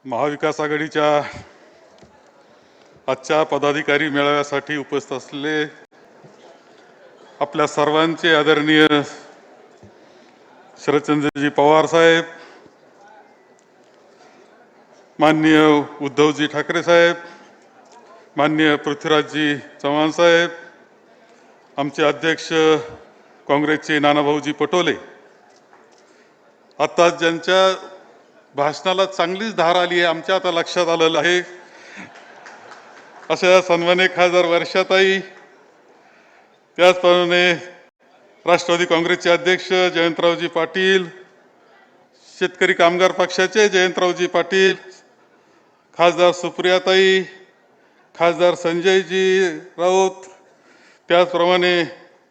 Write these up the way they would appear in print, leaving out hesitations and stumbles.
महाविकास आघाडीच्या आजच्या पदाधिकारी मेळाव्यासाठी उपस्थित असलेले आपल्या सर्वांचे आदरणीय शरदचंद्रजी पवार साहेब, माननीय उद्धवजी ठाकरे साहेब, माननीय पृथ्वीराजजी चव्हाण साहेब, आमचे अध्यक्ष काँग्रेसचे नानाभाऊजी पटोले, आता ज्यांच्या भाषणाला चांगलीच धार आली आहे, आमच्या आता लक्षात आलेलं आहे, अशा सन्माननीय खासदार वर्षाताई, त्याचप्रमाणे राष्ट्रवादी काँग्रेसचे अध्यक्ष जयंतरावजी पाटील, शेतकरी कामगार पक्षाचे जयंतरावजी पाटील, खासदार सुप्रियाताई, खासदार संजयजी राऊत, त्याचप्रमाणे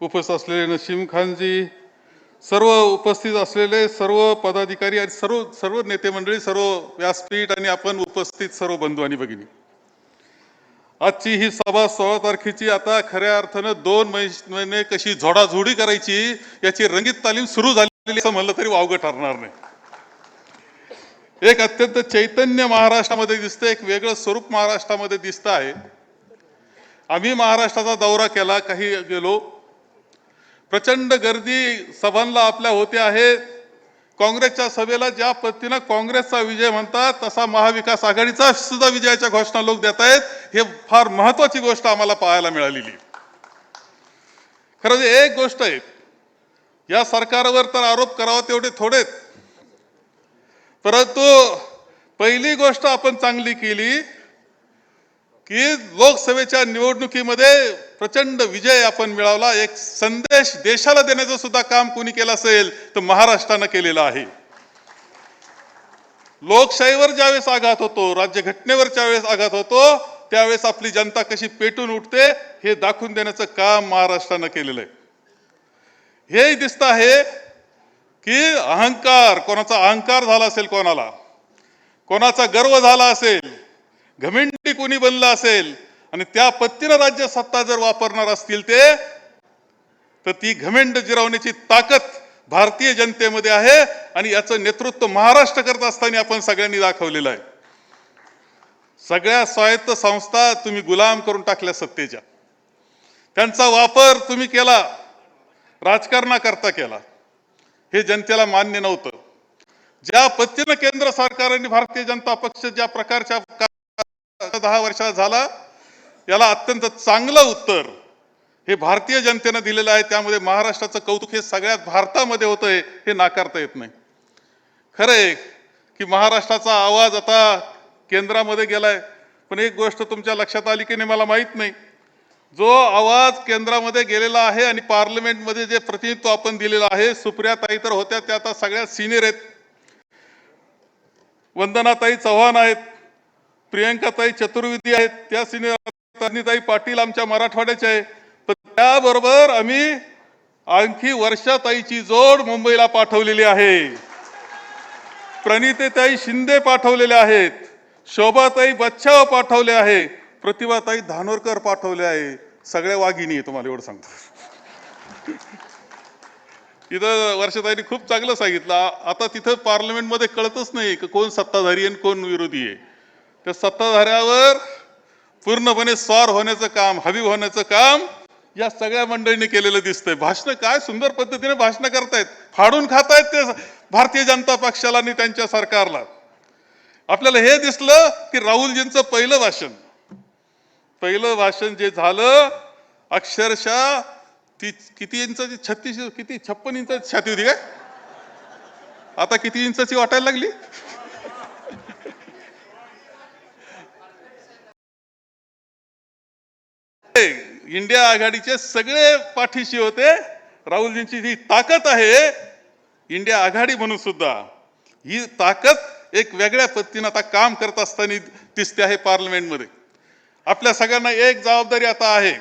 उपस्थित असलेले नसीम खानजी, सर्व उपस्थित असलेले सर्व पदाधिकारी आणि सर्व नेते मंडळी, सर्व व्यासपीठ आणि आपण उपस्थित सर्व बंधू आणि भगिनी, आजची ही सभा 16 तारखेची आता खऱ्या अर्थानं 2 महिने कशी झोडाझोडी करायची याची रंगीत तालीम सुरू झालेली असं म्हणलं तरी वावगं ठरणार नाही. एक अत्यंत चैतन्य महाराष्ट्रामध्ये दिसतं, एक वेगळं स्वरूप महाराष्ट्रामध्ये दिसतं आहे. आम्ही महाराष्ट्राचा दौरा केला, काही गेलो, प्रचंड गर्दी सभांना आपल्या होते आहे. काँग्रेसच्या सभेला ज्या पद्धतीनं काँग्रेसचा विजय म्हणतात तसा महाविकास आघाडीचा सुद्धा विजयाच्या घोषणा लोक देत आहेत. हे फार महत्वाची गोष्ट आम्हाला पाहायला मिळालेली. खरं एक गोष्ट आहे, या सरकारवर तर आरोप करावा तेवढे थोडेच, परंतु पहिली गोष्ट आपण चांगली केली की लोकसभेच्या निवडणुकीमध्ये प्रचंड विजय आपण मिळवला. एक संदेश देशाला देण्याचं सुद्धा काम कोणी केलं असेल तर महाराष्ट्रानं केलेलं आहे. लोकशाहीवर ज्यावेळेस आघात होतो, राज्यघटनेवर ज्यावेळेस आघात होतो, त्यावेळेस आपली जनता कशी पेटून उठते हे दाखवून देण्याचं काम महाराष्ट्रानं केलेलं आहे. हे दिसतं आहे की अहंकार, कोणाचा अहंकार झाला असेल, कोणाचा गर्व झाला असेल, घमेंडी कोणी बनला असेल आणि त्या पद्धतीनं राज्य सत्ता जर वापरणार असतील ते, तर ती घमेंड जिरवण्याची ताकद भारतीय जनतेमध्ये आहे आणि याचं नेतृत्व महाराष्ट्र करत असताना आपण सगळ्यांनी दाखवलेलं आहे. सगळ्या स्वायत्त संस्था तुम्ही गुलाम करून टाकल्या सत्तेच्या, त्यांचा वापर तुम्ही केला, राजकारणाकरता केला. हे जनतेला मान्य नव्हतं. ज्या पद्धतीनं केंद्र सरकारने भारतीय जनता पक्ष ज्या प्रकारच्या 10 वर्षात झाला, याला अत्यंत चांगलं उत्तर हे भारतीय जनतेनं दिलेलं आहे. त्यामध्ये महाराष्ट्राचं कौतुक हे सगळ्यात भारतामध्ये होतंय, हे नाकारता येत नाही. खरं आहे की महाराष्ट्राचा आवाज आता केंद्रामध्ये गेलाय, पण एक गोष्ट तुमच्या लक्षात आली की नाही मला माहित नाही, जो आवाज केंद्रामध्ये गेलेला आहे आणि पार्लमेंटमध्ये जे प्रतिनिधित्व आपण दिलेलं आहे, सुप्रियाताई तर होत्या, त्या आता सगळ्यात सिनियर आहेत, वंदनाताई चव्हाण आहेत, प्रियंकाताई चतुर्वेदी आहेत, त्या सिनियर, ताई पाटील आमच्या मराठवाड्याच्या आहे, पण त्याबरोबर आम्ही आणखी वर्षाताईची जोड मुंबईला पाठवलेली आहे, प्रणितीताई शिंदे पाठवलेले आहेत, शोभाताई बच्छाव पाठवले आहे, प्रतिभाताई धानोरकर पाठवले आहे. सगळ्या वाघिणी आहे, तुम्हाला एवढं सांगतो. इथं वर्षाताईंनी खूप चांगलं सांगितलं, आता तिथं पार्लमेंटमध्ये कळतच नाही की कोण सत्ताधारी आहे कोण विरोधी आहे. त्या सत्ताधाऱ्यावर पूर्णपणे स्वार होण्याचं काम, हबीब होण्याचं काम या सगळ्या मंडळींनी केलेलं दिसतंय. भाषण काय सुंदर पद्धतीने भाषण करतायत, फाडून खातायत ते भारतीय जनता पक्षाला आणि त्यांच्या सरकारला. आपल्याला हे दिसलं की राहुलजींचं पहिलं भाषण जे झालं, अक्षरशः ती किती इंचाची, 56 इंचाची छाती होती काय, आता किती इंचाची वाटायला लागली. इंडिया आघाडीचे सगळे पाठीशी होते. राहुलजींची जी ताकद आहे इंडिया आघाडी म्हणून सुद्धा, ही ताकद एक वेगळ्या पद्धतीने आता काम करत असताना दिसते आहे पार्लमेंटमध्ये. आपल्या सगळ्यांना एक जबाबदारी आता आहे.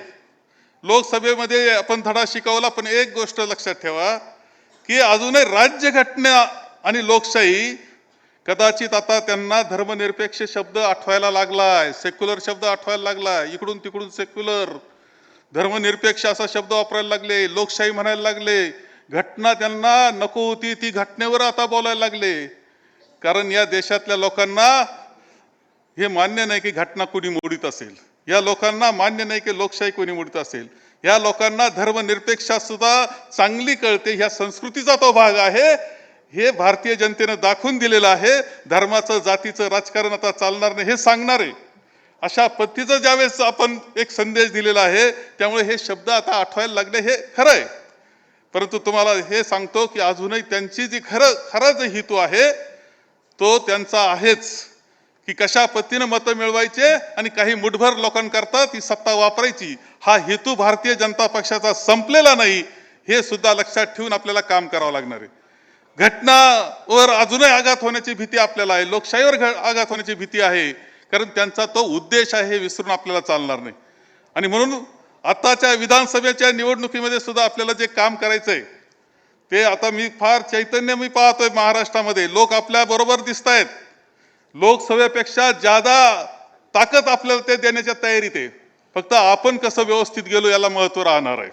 लोकसभेमध्ये आपण धडा शिकवला, पण एक गोष्ट लक्षात ठेवा की अजूनही राज्यघटना आणि लोकशाही, कदाचित आता त्यांना धर्मनिरपेक्ष शब्द आठवायला लागलाय, सेक्युलर शब्द आठवायला लागलाय, इकडून तिकडून सेक्युलर, धर्मनिरपेक्ष असा शब्द वापरायला लागले, लोकशाही म्हणायला लागले, घटना त्यांना नको होती ती घटनेवर आता बोलायला लागले. कारण या देशातल्या लोकांना हे मान्य नाही की घटना कोणी मोडीत असेल, या लोकांना मान्य नाही की लोकशाही कोणी मोडीत असेल, या लोकांना धर्मनिरपेक्ष सुद्धा चांगली कळते, ह्या संस्कृतीचा तो भाग आहे, हे भारतीय जनतेनं दाखवून दिलेलं आहे. धर्माचं जातीचं राजकारण आता चालणार नाही हे सांगणार आहे. अशा पद्धतीचं ज्यावेळेस आपण एक संदेश दिलेला आहे, त्यामुळे हे शब्द आता आठवायला लागले, हे खरं आहे. परंतु तुम्हाला हे सांगतो की अजूनही त्यांची जी खरा जो हेतू आहे तो त्यांचा आहेच, की कशा पद्धतीनं मतं मिळवायचे आणि काही मुठभर लोकांकरता ती सत्ता वापरायची. हा हेतू भारतीय जनता पक्षाचा संपलेला नाही, हे सुद्धा लक्षात ठेवून आपल्याला काम करावं लागणार आहे. घटनावर अजूनही आघात होण्याची भीती आपल्याला आहे, लोकशाहीवर आघात होण्याची भीती आहे, कारण त्यांचा तो उद्देश आहे हे विसरून आपल्याला चालणार नाही. आणि म्हणून आताच्या विधानसभेच्या निवडणुकीमध्ये सुद्धा आपल्याला जे काम करायचंय ते आता मी फार चैतन्य मी पाहतोय महाराष्ट्रामध्ये. लोक आपल्या बरोबर दिसत आहेत, लोकसभेपेक्षा ज्यादा ताकद आपल्याला ते देण्याच्या तयारीत आहे. फक्त आपण कसं व्यवस्थित गेलो याला महत्व राहणार आहे.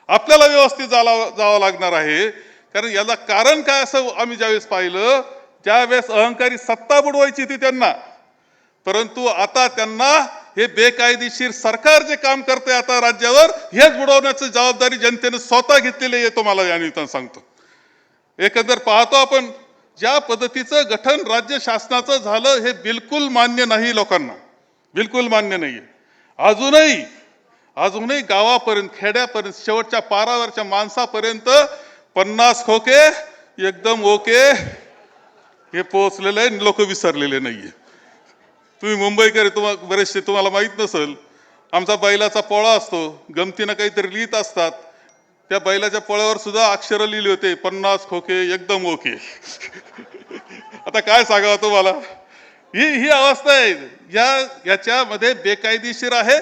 आपल्याला व्यवस्थित जावं लागणार आहे. कारण याला कारण काय असं आम्ही ज्यावेळेस पाहिलं, ज्यावेळेस अहंकारी सत्ता बुडवायची ती त्यांना, परंतु आता त्यांना हे बेकायदेशीर सरकार जे काम करते आता राज्यावर, हेच बुडवण्याची जबाबदारी जनतेने स्वतः घेतलेली आहे. तुम्हाला या निमित्तानं सांगतो, एकंदर पाहतो आपण ज्या पद्धतीचं गठन राज्य शासनाचं झालं हे बिलकुल मान्य नाही, लोकांना बिलकुल मान्य नाहीये. अजूनही गावापर्यंत, खेड्यापर्यंत, शेवटच्या पारावरच्या माणसापर्यंत 50 खोके एकदम ओके हे पोहोचलेलं आहे, लोक विसरलेले नाहीये. तुम्ही मुंबईकर बरेचसे तुम्हाला माहित नसेल, आमचा बैलाचा पोळा असतो, गमतीनं काहीतरी लिहित असतात, त्या बैलाच्या पोळ्यावर सुद्धा अक्षर लिहिले होते 50 खोके एकदम ओके. आता काय सांगावं तुम्हाला, ही अवस्था आहे. याच्यामध्ये बेकायदेशीर आहे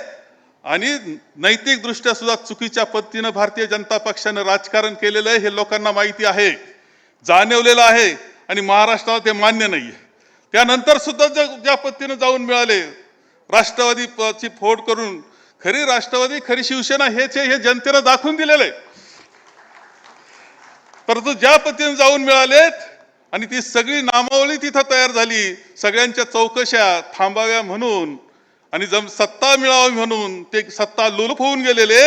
आणि नैतिक दृष्ट्या सुद्धा चुकीच्या पद्धतीनं भारतीय जनता पक्षाने राजकारण केलेलं आहे, हे लोकांना माहिती आहे, जाणवलेलं आहे आणि महाराष्ट्राला ते मान्य नाहीये. त्यानंतर सुद्धा ज्या पद्धतीनं जाऊन मिळाले राष्ट्रवादीची फोड करून, खरी राष्ट्रवादी खरी शिवसेना हेच हे जनतेनं दाखवून दिलेलं आहे. परंतु ज्या पद्धतीने जाऊन मिळालेत आणि ती सगळी नामावली तिथं तयार झाली, सगळ्यांच्या चौकशा थांबाव्या म्हणून आणि सत्ता मिळावी म्हणून ते सत्ता लोलुप होऊन गेलेले,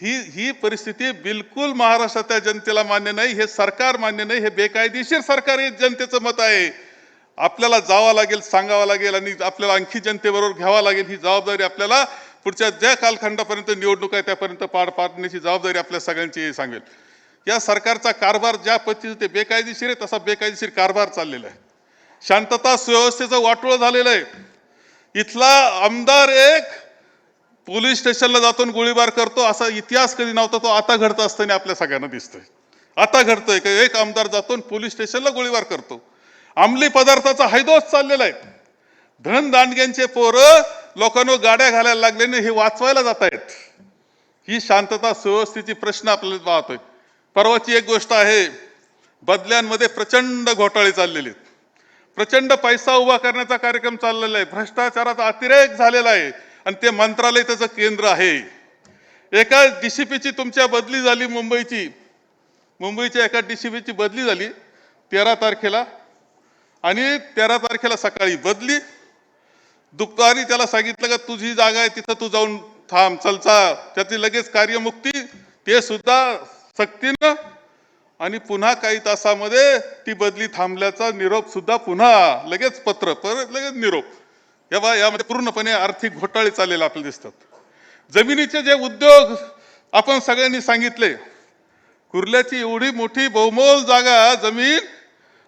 ही परिस्थिती बिलकुल महाराष्ट्राच्या जनतेला मान्य नाही, हे सरकार मान्य नाही, हे बेकायदेशीर सरकार हे जनतेचं मत आहे. आपल्याला जावं लागेल, सांगावं लागेल आणि आपल्याला आणखी जनतेबरोबर घ्यावं लागेल. ही जबाबदारी आपल्याला पुढच्या ज्या कालखंडापर्यंत निवडणूक आहे त्यापर्यंत पार पाडण्याची जबाबदारी आपल्या सगळ्यांची सांगेल. या सरकारचा कारभार ज्या पद्धतीने ते बेकायदेशीर आहे तसा बेकायदेशीर कारभार चाललेला आहे. शांतता सुव्यवस्थेचं वाटोळं झालेलं आहे. इथला आमदार एक पोलीस स्टेशनला जातो गोळीबार करतो, असा इतिहास कधी नव्हता, तो आता घडत असताना आपल्या सगळ्यांना दिसतोय. आता घडतोय की एक आमदार जातो पोलीस स्टेशनला गोळीबार करतो. अंमली पदार्थाचा हैदोस चाललेला आहे. धन दांडग्यांचे पोरं लोकांवर गाड्या घालायला लागल्याने हे वाचवायला जात आहेत. ही शांतता सुव्यवस्थेची प्रश्न आपल्याला पाहतोय. परवाची एक गोष्ट आहे, बदल्यांमध्ये प्रचंड घोटाळे चाललेले आहेत, प्रचंड पैसा उभा करण्याचा कार्यक्रम चाललेला आहे, भ्रष्टाचाराचा अतिरेक झालेला आहे आणि ते मंत्रालय त्याचं केंद्र आहे. एका डीसीपीची तुमच्या बदली झाली, मुंबईच्या एका डीसीपीची बदली झाली 13 तारखेला आणि 13 तारखेला सकाळी बदली, दुपारी त्याला सांगितलं का तुझी जागा आहे तिथं तू जाऊन थांब, चलचा त्याची लगेच कार्यमुक्ती, ते सुद्धा सक्तीनं, आणि पुन्हा काही तासामध्ये ती बदली थांबल्याचा निरोप सुद्धा पुन्हा लगेच पत्र, परत लगेच निरोप. यामध्ये पूर्णपणे आर्थिक घोटाळे चाललेले आपल्याला दिसतात. जमिनीचे जे उद्योग आपण सगळ्यांनी सांगितले, कुर्ल्याची एवढी मोठी बहुमोल जागा जमीन,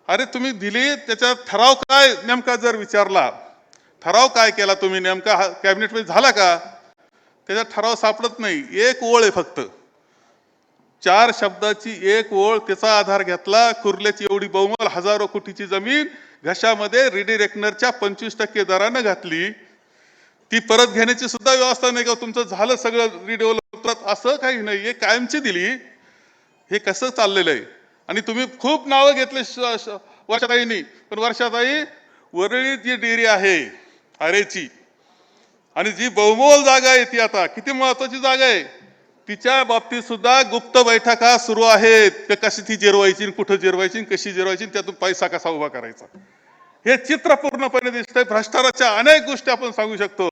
अरे तुम्ही दिली, त्याचा ठराव काय नेमका जर विचारला, ठराव काय केला तुम्ही नेमका कॅबिनेटमध्ये झाला का, त्याचा ठराव सापडत नाही. एक ओळ आहे फक्त, 4 शब्दाची एक ओळ, त्याचा आधार घेतला. कुर्ल्याची एवढी बहुमोल हजारो कोटीची जमीन घशामध्ये रिडिरेक्नरच्या 25% दरानं घातली, ती परत घेण्याची सुद्धा व्यवस्था नाही का, तुमचं झालं सगळं रिडेव्हलप, असं काही नाही, हे कायमची दिली. हे कसं चाललेलं आहे. आणि तुम्ही खूप नावं घेतले वर्षाताईंनी, पण वर्षाताई वरळी जी डेअरी आहे आरेची, आणि जी बहुमोल जागा आहे ती आता किती महत्वाची जागा आहे, तिच्या बाबतीत सुद्धा गुप्त बैठका सुरू आहेत. कशी ती जिरवायची, कुठं जिरवायची, कशी जिरवायची, त्यातून पैसा कसा उभा करायचा. हे चित्र पूर्णपणे दिसतंय. भ्रष्टाचाराच्या अनेक गोष्टी आपण सांगू शकतो.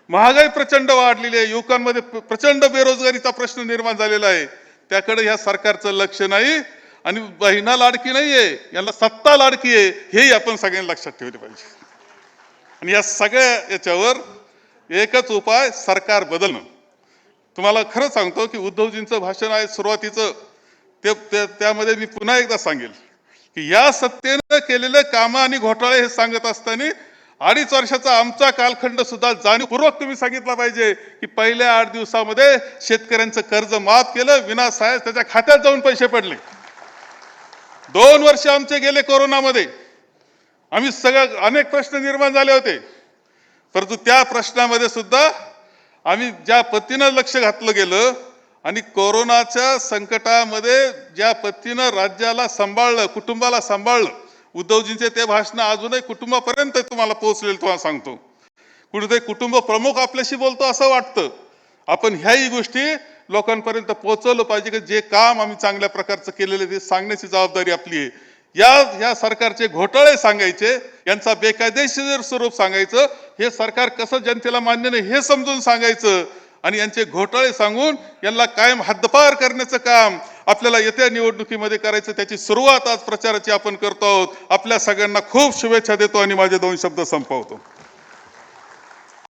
महागाई प्रचंड वाढलेली आहे, युवकांमध्ये प्रचंड बेरोजगारीचा प्रश्न निर्माण झालेला आहे. त्याकडे ह्या सरकारचं लक्ष नाही. आणि बहिणा लाडकी नाहीये, यांना सत्ता लाडकी आहे, हेही आपण सगळ्यांनी लक्षात ठेवले पाहिजे. आणि या सगळ्या याच्यावर एकच उपाय, सरकार बदलणं. तुम्हाला खरं सांगतो की उद्धवजींचं भाषण आहे सुरुवातीचं, त्यामध्ये मी पुन्हा एकदा सांगेल की या सत्तेनं केलेले कामं आणि घोटाळे हे सांगत असताना 2.5 वर्षाचा आमचा कालखंड सुद्धा जाणीवपूर्वक तुम्ही सांगितला पाहिजे की पहिल्या 8 दिवसामध्ये शेतकऱ्यांचं कर्ज माफ केलं, विनासाहेब त्याच्या खात्यात जाऊन पैसे पडले. 2 वर्ष आमचे गेले कोरोनामध्ये, आम्ही अनेक प्रश्न निर्माण झाले होते, परंतु त्या प्रश्नामध्ये सुद्धा आम्ही ज्या पद्धतीनं लक्ष घातलं गेलं आणि कोरोनाच्या संकटामध्ये ज्या पद्धतीनं राज्याला सांभाळलं, कुटुंबाला सांभाळलं, उद्धवजींचे ते भाषण अजूनही कुटुंबापर्यंत तुम्हाला पोहोचलेलं तुम्हाला सांगतो. कुठेतरी कुटुंब प्रमुख आपल्याशी बोलतो असं वाटतं. आपण ह्याही गोष्टी लोकांपर्यंत पोहोचवलं पाहिजे की जे काम आम्ही चांगल्या प्रकारचं केलेलं ते सांगण्याची जबाबदारी आपली आहे. या सरकारचे घोटाळे सांगायचे, यांचा बेकायदेशीर स्वरूप सांगायचं, हे सरकार कसं जनतेला मान्य नाही हे समजून सांगायचं आणि यांचे घोटाळे सांगून यांना कायम हद्दपार करण्याचं काम आपल्याला येत्या निवडणुकीमध्ये करायचं. त्याची सुरुवात आज प्रचाराची आपण करतो आहोत. आपल्या सगळ्यांना खूप शुभेच्छा देतो आणि माझे 2 शब्द संपवतो.